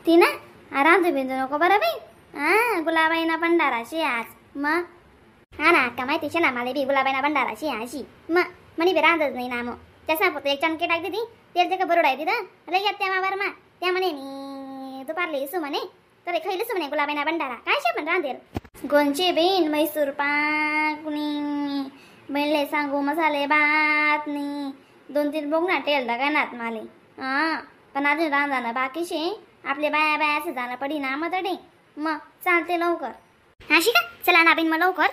ती ना रांधू बिंदू नको बरं बाई. गुलाबाईना भंडाराशी आज मग हा ना अक्का माहिती छे ना मला बी गुलाबाईना भंडाराशी अशी मग म्हणी बी रांधच नाही ना मग त्याचा फक्त एक चणके टाकते ती तेल ते का बरोड आहे तिथं लय त्या मावर मा त्या म्हणे मी दुपारले इसू म्हणे तर खैलसू म्हणे गुलाबाईना भंडारा काय शे पण रांधेर गोंचे बेन मैसूर पाक नी बेनले सांगू मसाले भात नी 2-3 बोगना तेल दगानात माले पण अजून रांधाना बाकी शे आपले बाया बाया असं जाणं पडी ना मग तडे मग चालते लवकर अशी का चला ना बिन मग लवकर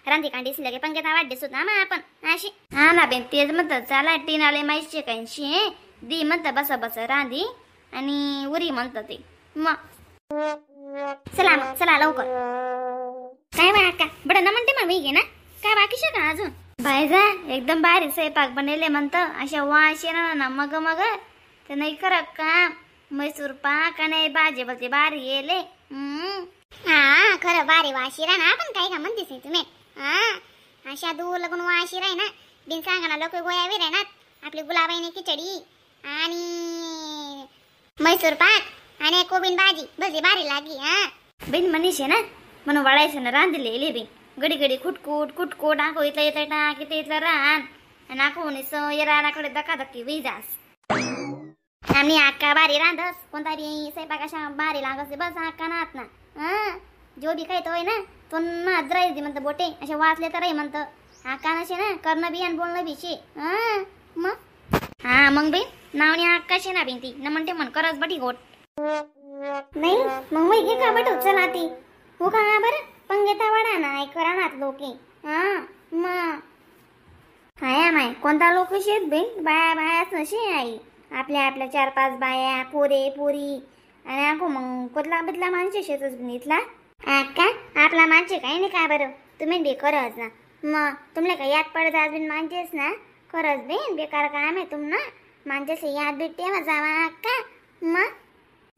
रांधी कांडीस लगे पंगेता वाढदेस होत ना मग आपण अशी हा ना बेन तेच म्हणतात चला टीनाले माहिती कांशी दी म्हणतं बस बस रांधी आणि उरी म्हणतं ते मग चला मग चला लवकर काय बा अक्का बडं ना म्हणते मग मी घे ना काय बाकी शे का अजून बायजा एकदम भारी स्वयंपाक बनवले म्हणतं अशा वास येणार ना मग मग ते नाही खरं का मैसूर पाक आणि भाजी बोलते भारी येले हा खरं भारी वाशिरा ना आपण काय का म्हणतेस तुम्ही अशा दूर लगून वाशिरा आहे ना बिन सांगा ना लोक गोया विरे ना आपली गुलाबाईने खिचडी आणि मैसूर पाक आणि कोबिन भाजी भजी भारी लागी बिन मनीष आहे ना म्हणून वळायचं ना रांधले बी गडी गडी खुटकुट खुटकुट आखो इथलं येतं टाक इथलं रान आणि आखो ये रानाकडे धक्काधक्की विजास आम्ही अक्का बारी रांधस कोणता बी स्वयंपाक अशा बारी लागस बस अक्का नात ना जो बी काही तोय ना तो ना द्रायची म्हणतं बोटे अशा वाचले तर म्हणतं अक्का नशे ना करणं बी आणि बोलणं बी शे मग मग बी नावनी अक्का शे ना बी ती न म्हणते म्हण करस बटी गोट नाही मग वै घे का बटू चला ती हो का बरं पंगेता वाडा ना करानात लोके मग हाया माय कोणता लोक शेत बेन बाया बायाच नशे आई आपल्या आपल्या 4-5 बाया पोरे पोरी आणि आखो मग कुठला बितला माणसे शेतच इथला अक्का आपला माणसे काही नाही का बरं तुम्ही बी करच ना मग तुमले काय याद पडत अजून माणसेस ना खरंच बेन बेकार काम आहे तुम ना माणसेस याद भेटते मग जावा अक्का मग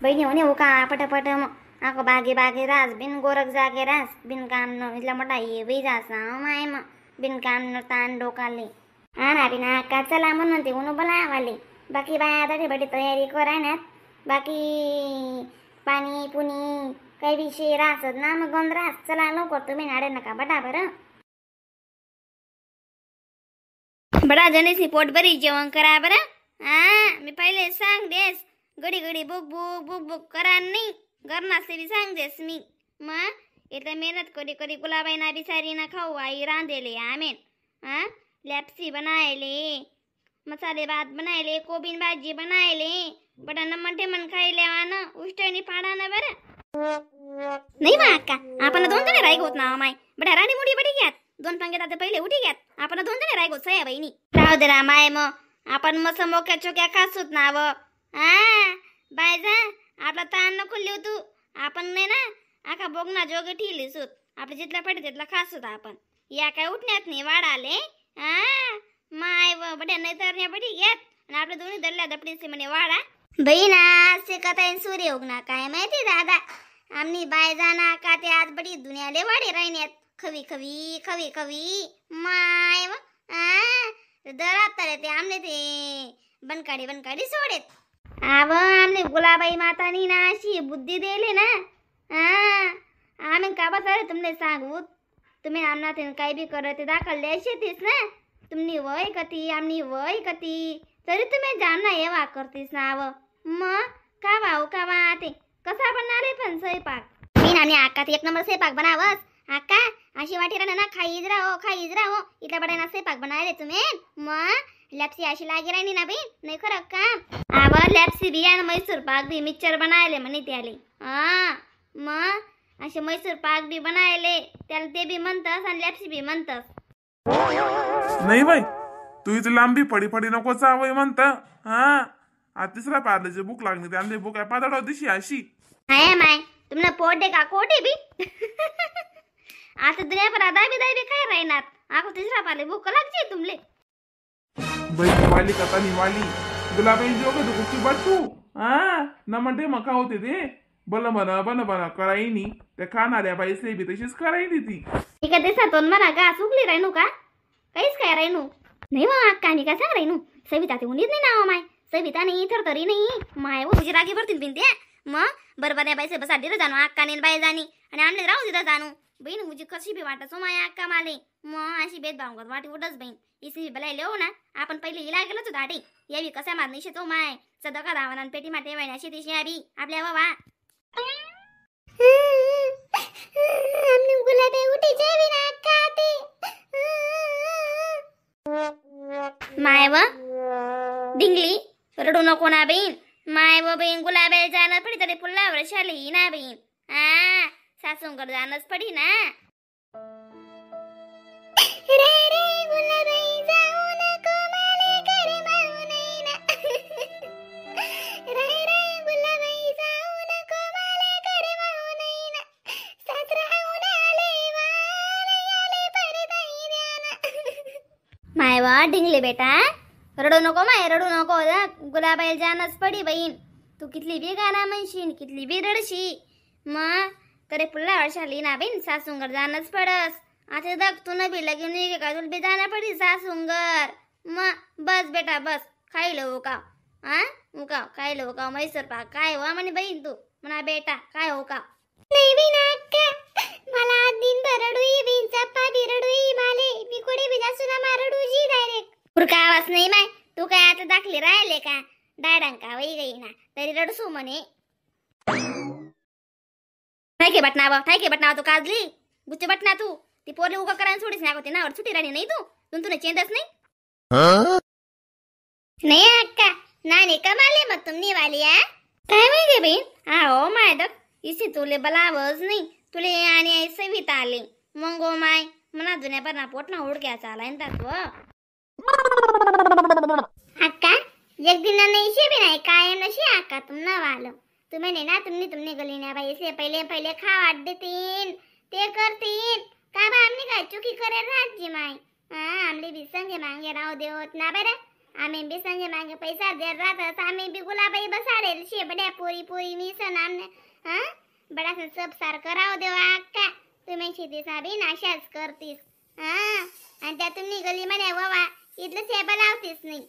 बहिणी होणे हो का पटापट मग आखो बागे बागे रास बिन गोरख जागे रास बिन काम न इथला मोठा ये वै जास ना माय मग बिन काम न ताण डोकाले ना बिन अक्का चला म्हणून ते उन्हा बोलावाले बाकी बाया आता बडी तयारी करायनात बाकी पाणी पुणी काही विषय राहत ना मग गंध राहत चला लवकर तुम्ही नाडे नका बटा बरं बडा जणेसी पोट बरी जेवण करा बरं मी पहिले सांग देस गडी गडी बुक बुक बुक बुक करा नाही गरनासे बी सांग देस मी मग इथं मेहनत करी करी गुलाबाईना बिसारी ना खाऊ आई रांधेले आमेन लॅप्सी बनायले मसाले भात बनायले कोबिन भाजी बनायले बडा न म्हणते मन खायले आण उष्टणी पाडा ना बरं नाही बा अक्का आपण 2 जण राई गोत ना माय बडा राणी मुडी बडी घ्यात 2 पंगेत आता पहिले उठी घ्यात आपण 2 जण राई गोत सया बहिणी राहू दे रा माय मग आपण मस्त मोक्या चोक्या खासूत ना व बायजा आपला ताण नको लिहू तू आपण नाही ना आका बोगना जोगे ठेवली सूत आपल्या जितला पडे तिथला खासूत आपण या काय उठण्यात नाही वाढाले माय व बड्या नाही तर बडी घ्यात आणि आपल्या दोन्ही दल्ल्या दपडीचे म्हणे वाडा बहिणा से कथा सूर्य उगना काय माहिती दादा आमनी बाय जाना का ते आज बडी दुनियाले वाडे राहण्यात खवी खवी खवी खवी माय व दरात तळे ते आमने ते बनकाडी सोडेत आव आमने गुलाबाई मातानी ना अशी बुद्धी देले ना आम्ही का बसारे तुमने सांगू तुम्ही आमना ते काही बी करत दाखल द्यायचेतीस ना तुमनी वय कती आमनी वय कती तरी तुम्ही जाणना येवा करतीस ना व मग का वाव का वा ते कसा बनणार पण स्वयंपाक मी आणि आका ते 1 नंबर स्वयंपाक बनावस आका अशी वाटी राहणार ना खाईज राहो इथला बडाना स्वयंपाक बनायले तुम्ही मग लॅप्सी अशी लागी राहिली ना बी नाही खरं का आव लॅप्सी बी आणि मैसूर पाक बी मिक्सचर बनायले म्हणे त्याले मग असे मैसूर पाक बी बनायले त्याला ते बी म्हणतस आणि लॅप्सी बी म्हणतस नाही बाई तू इथे लांबी पडी पडी नको चावय म्हणत आज 3रा पार्ल्याची बुक लागली त्याने बुक आहे 5 दिवशी अशी हाय माय तुमने पोट दे का कोटी बी आता दुनिया पर दाबी काय राहणार आको 3रा पार्ले बुक लागते तुमले बाई वाली कथा निवाली गुलाबाई जोगे तो कुछ बटू न म्हणते मका होते ते बन करायनी त्या खाणाऱ्या बाईसे बी तशीच करायनी ती एका दिवसातून म्हणा का सुकली राहिनू का काहीच काय राहिनू नाही मग अक्कानी का सांग राहिनू सविता ते उनीच नाही नाव माय सविता नाही थरथरी नाही माय वो तुझी रागी भरतील बिनते मग बरोबर नाही पैसे बसा दिलं जाणू अक्काने बाई जाणी आणि आमले राहू दिलं जाणू बहीण मुझी कशी बी वाटत माया अक्का माले मग अशी भेदभाव करत वाटी उठच बहीण इसी बलाई लेऊ ना आपण पहिले इला गेलो तो दाटी यावी कसा मार निशे तो माय सदका दावना पेटी माटे वैनाशी दिशी आबी आपल्या बाबा हमने गुलाबे उठी जावी ना अक्का आते माय व डिंगली रडू नको ना बहीण माय व बहीण गुलाबे जाणं पडी तरी पुल्लावर शाली ना बहीण सासूंकर जाणंच पडी ना रे रे गुलाबाई जाऊ नको माले करे माऊनेना रे रे गुलाबाई जाऊ नको माले करे माऊनेना सासराहून आले वाले आले परदैऱ्याना माय वा ढिंगले बेटा रडू नको माय रडू नको गुलाबाई जाणंच पडी बहीण तू कितली बी गाणं म्हणशील कितली बी रडशी मग तरी पुल्ला वर्षाली ना बहीण सासूंगर जाणंच पडस आता दग तू न बी लगीन नाही का तुला बी जाणं पडी सासूंगर मग बस बेटा बस खायला हो का उकाव खायला हो का मैसूर पाक काय हो म्हणे बहीण तू म्हणा बेटा काय हो का नाही बी ना अक्का मला आज दिन रडूई बहीण चप्पा बी रडूई माले मी कुठे बी जासू ना मारडूजी डायरेक्ट पुरका आवाज नाही माय तू काय आता दाखली राहिले का डायडंका वही गई ना तरी रडसू म्हणे ठाके बटना तू काजली गुच्चे बटना तू ती पोरली उगा करायला सोडीच नाही होती ना सुटी राणी नाही तू तुला चेंदच नाही नाही अक्का नानी कमाले मग तुमनी वाली काय माहिती बहीण हो मायदक इसी तुले बलावच नाही तुले आणि सविता आले मंगो माय मना जुन्या परणा पोटना उडक्याचा आलाय ना अक्का एक दिन नाही शे भी नाही कायम नशी अक्का तुम न वालो तुम्हें ना तुमने गली ना भाई से पहले खावा देतीन ते करतीन का बा हमने काय चुकी करे राजी माय हमले भी संगे मांगे राव देवत ना बरे आम्ही भी संगे मांगे पैसा दे राहत आम्ही भी गुलाबाई बसाडेल शे बड्या पोरी पोरी मी सन आमने बडा सन सब सार कराव देव अक्का तुम्ही शेती साबी नाशाच करतीस आणि त्या तुम्ही गली म्हणे वा इथलं सेबा लावतीस नाही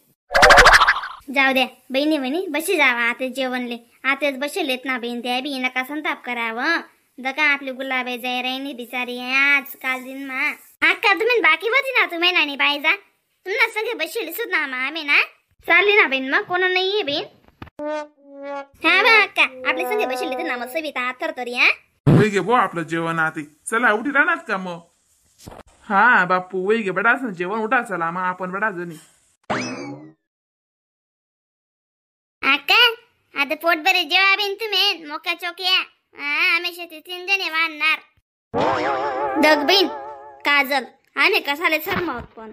जाऊ द्या बहिणी म्हणी बशी जावा आता जेवणले आताच बसेलेत ना बहीण त्या बी नका संताप करावं दका आपली गुलाबे जाय राहिनी बिचारी आज काल दिन मा अक्का तुम्ही बाकी होती ना तुम्ही नानी पाहिजा तुम्हाला सगळे बसले सुद्धा ना आम्ही ना चालली ना बहीण मग कोण नाहीये बहीण हा बा अक्का आपले सगळे बसले तर ना मग सविता तर तरी वही घे बो आपलं जेवण आते चला उठी राहणार का मग हा बापू वही घे बडा जेवण उठा चला मग आपण बडा जणी अक्का आता पोट बरे जेवा बिन तुम्ही मोका चोकिया आम्ही शेती 3 जणे वाढणार दगबीन काजल आणि कसाले सरमावत पण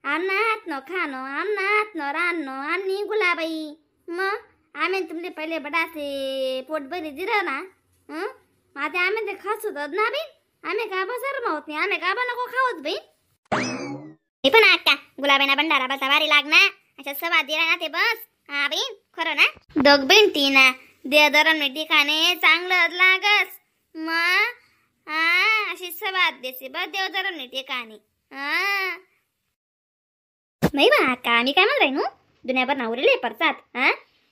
अन्नात नो खानो अन्नात नो रानो आणि गुलाबाई मग आम्ही तुमले पहिले बडासे पोट बरी दिलं ना आता आम्ही ते खास होत ना बिन आम्ही का बा सरमावत नाही आम्ही का बा नको खावत बहीण हे पण अक्का गुलाबाईना भंडारा बसा भारी लागना अशा सवा दिला ना ते बस हा बहीण खरं ना दोघ बहीण ती ना देवधरम ठिकाणे चांगलं लागस मग अशी सवाद देसे बस देवधरम ठिकाणी नाही बा अक्का आम्ही काय म्हणत राहीन दुनियाभर नावरेले परसात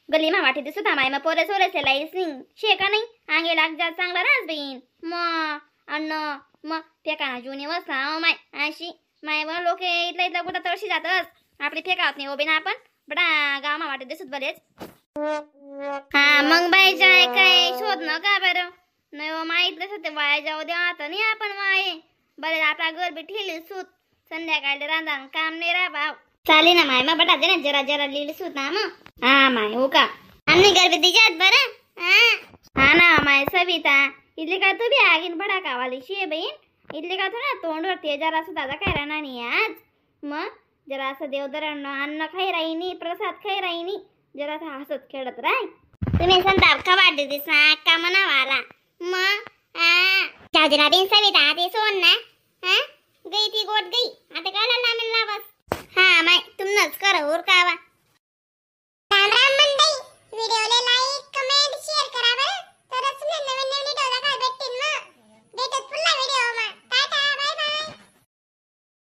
गलीमा वाटे दिसत माय मग पोरे सोरेसे लाईसिंग शेका नाही आंगे लाग जा चांगला राज बहीण मग अन्न मग फेकाना जुनी वसा माय अशी माय व लोक इथल्या कुठं तळशी जातच आपली फेकावत नाही ओबे ना आपण बडा गावामा वाटे दिसत बरेच मग बाई जाय काय शोध न का बरं नाही व माहितलं ते वाया जाऊ द्या आता नाही आपण वाये बरे आपला घर बी ठेली सूत संध्याकाळी रांधा काम नाही रा भाव चाले ना माय मग बटा दे ना जरा जरा लिहिली सूत ना मग माय हो का आम्ही घर बी दिजात बरं हा ना माय सविता इथले का तू बी आगीन बडा कावाली शे बहीण इथले का थोडा तोंडवर ते जरा सुद्धा काय राहणार नाही आज मग जरा असं देवदरांना अन्न खाई राहिनी प्रसाद खाई राहिनी जरा हसत खेळत राय तुम्ही संताप खवाड देतीस ना अक्का म्हणावाला मग जाऊ दे ना बिन सविता ते सोन ना गई ती गोट गई आता काय लामेल लाभ